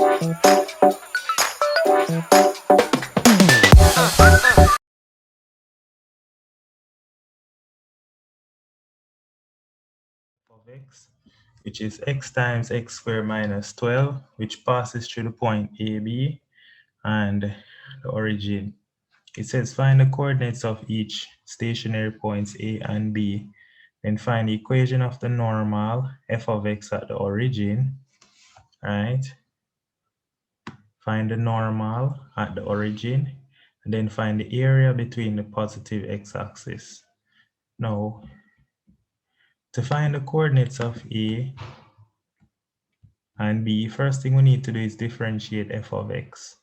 of x, which is x times x squared minus 12, which passes through the point AB and the origin. It says find the coordinates of each stationary points A and B, then find the equation of the normal f of x at the origin, right? Find the normal at the origin, and then find the area between the positive x-axis. Now, to find the coordinates of A and B, first thing we need to do is differentiate f of x.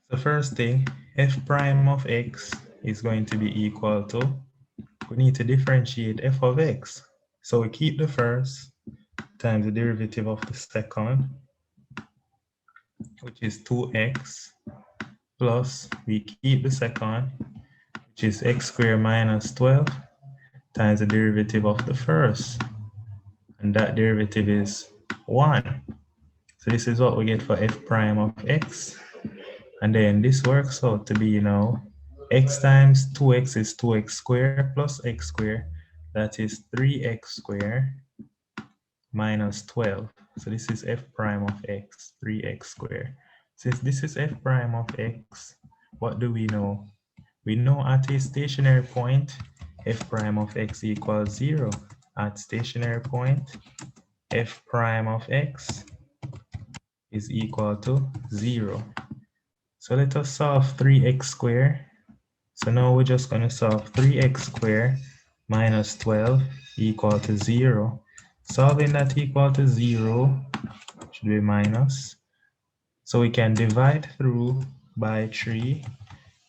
The first thing, f prime of x is going to be equal to, we need to differentiate f of x. So we keep the first times the derivative of the second, which is 2x, plus we keep the second, which is x squared minus 12, times the derivative of the first, and that derivative is 1. So this is what we get for f prime of x. And then this works out to be, x times 2x is 2x squared plus x squared. That is 3x squared minus 12. So this is f prime of x, 3x squared. Since this is f prime of x, what do we know? We know at a stationary point, f prime of x equals 0. At stationary point, f prime of x is equal to 0. So let us solve 3x squared. So now we're just going to solve 3x squared minus 12 equal to 0. Solving that equal to 0 should be minus. So we can divide through by 3.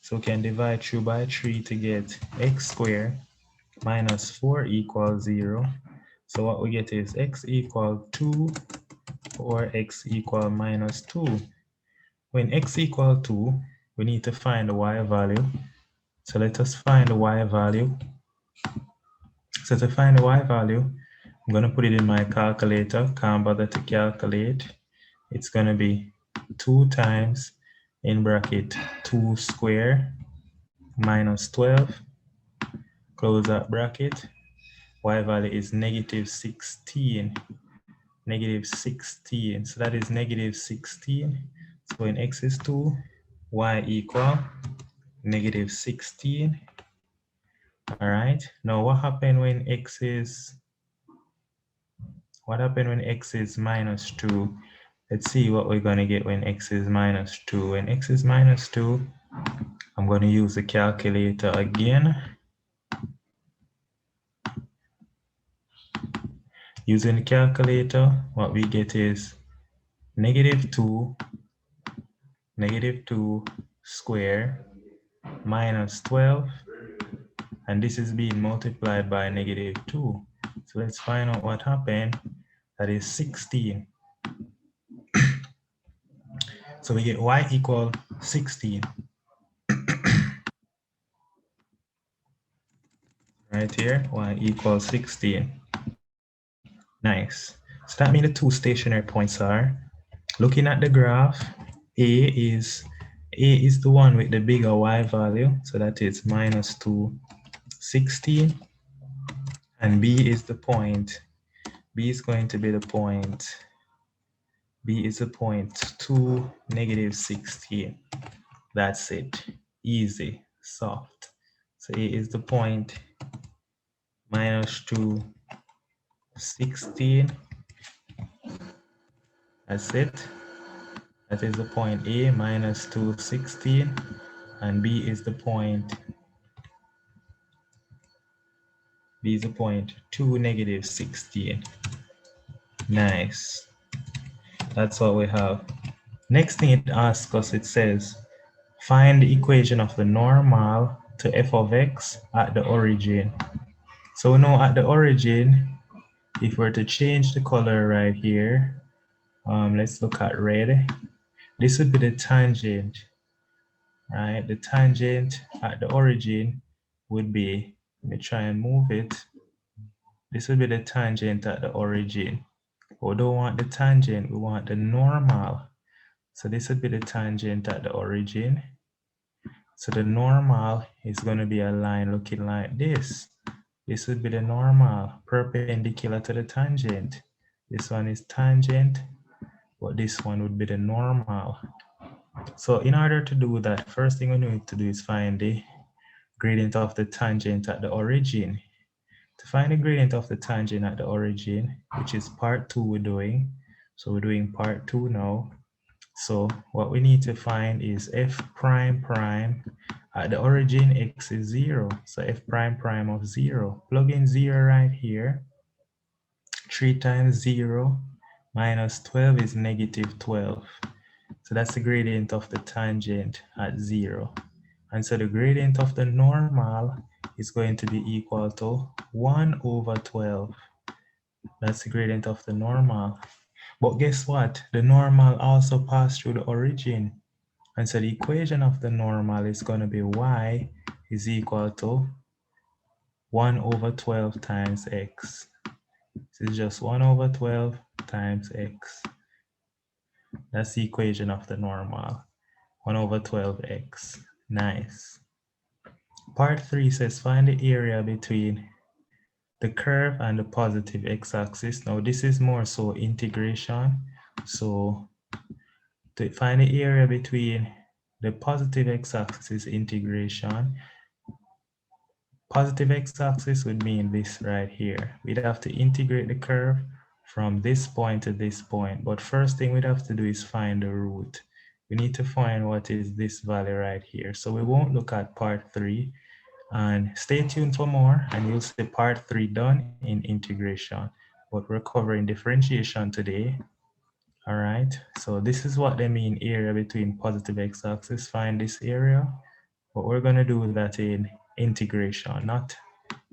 So we can divide through by 3 to get x squared minus 4 equals 0. So what we get is x equals 2 or x equals minus 2. When x equals 2, we need to find the y value. So let us find the y value. So to find the y value, I'm going to put it in my calculator. Can't bother to calculate. It's going to be 2 times, in bracket, 2 squared minus 12, close that bracket. Y value is negative 16. Negative 16. So that is negative 16. So when x is 2, y equal negative 16. All right. Now what happened when x is minus 2? Let's see what we're going to get when x is minus 2. When x is minus 2, I'm going to use the calculator again. Using the calculator, what we get is negative 2 square minus 12, and this is being multiplied by negative 2. So let's find out what happened. That is 16. So we get y equal 16. Right here, y equals 16. Nice. So that means the two stationary points are, looking at the graph, A is the one with the bigger y value, so that is minus 2, 16. And B is the point. B is going to be the point. B is the point 2, negative 16. That's it. Easy, soft. So A is the point minus 2, 16. That's it. That is the point A, minus 2, 16. And B is the point 2, negative 16. Nice. That's what we have. Next thing it asks us, it says, find the equation of the normal to f of x at the origin. So we know at the origin, if we're to change the color right here, let's look at red. This would be the tangent, right? The tangent at the origin would be, let me try and move it. This would be the tangent at the origin. We don't want the tangent, we want the normal. So this would be the tangent at the origin. So the normal is going to be a line looking like this. This would be the normal, perpendicular to the tangent. This one is tangent, but this one would be the normal. So in order to do that, first thing we need to do is find the gradient of the tangent at the origin. To find the gradient of the tangent at the origin, which is part 2 we're doing. So we're doing part 2 now. So what we need to find is f prime prime at the origin x is 0. So f prime prime of 0. Plug in 0 right here. 3 times 0 minus 12 is negative 12. So that's the gradient of the tangent at 0. And so the gradient of the normal is going to be equal to 1 over 12. That's the gradient of the normal. But guess what? The normal also passed through the origin. And so the equation of the normal is going to be y is equal to 1 over 12 times x. This is just 1 over 12 times x. That's the equation of the normal. 1 over 12x. Nice. Part 3 says find the area between the curve and the positive x-axis. Now this is more so integration. So to find the area between the positive x-axis integration, positive x-axis would mean this right here. We'd have to integrate the curve from this point to this point. But first thing we'd have to do is find the root. We need to find what is this value right here. So we won't look at part 3. And stay tuned for more, and you'll see part 3 done in integration. But we're covering differentiation today. All right, so this is what they mean area between positive x-axis. Find this area, but we're going to do that in integration, not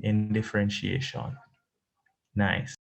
in differentiation. Nice.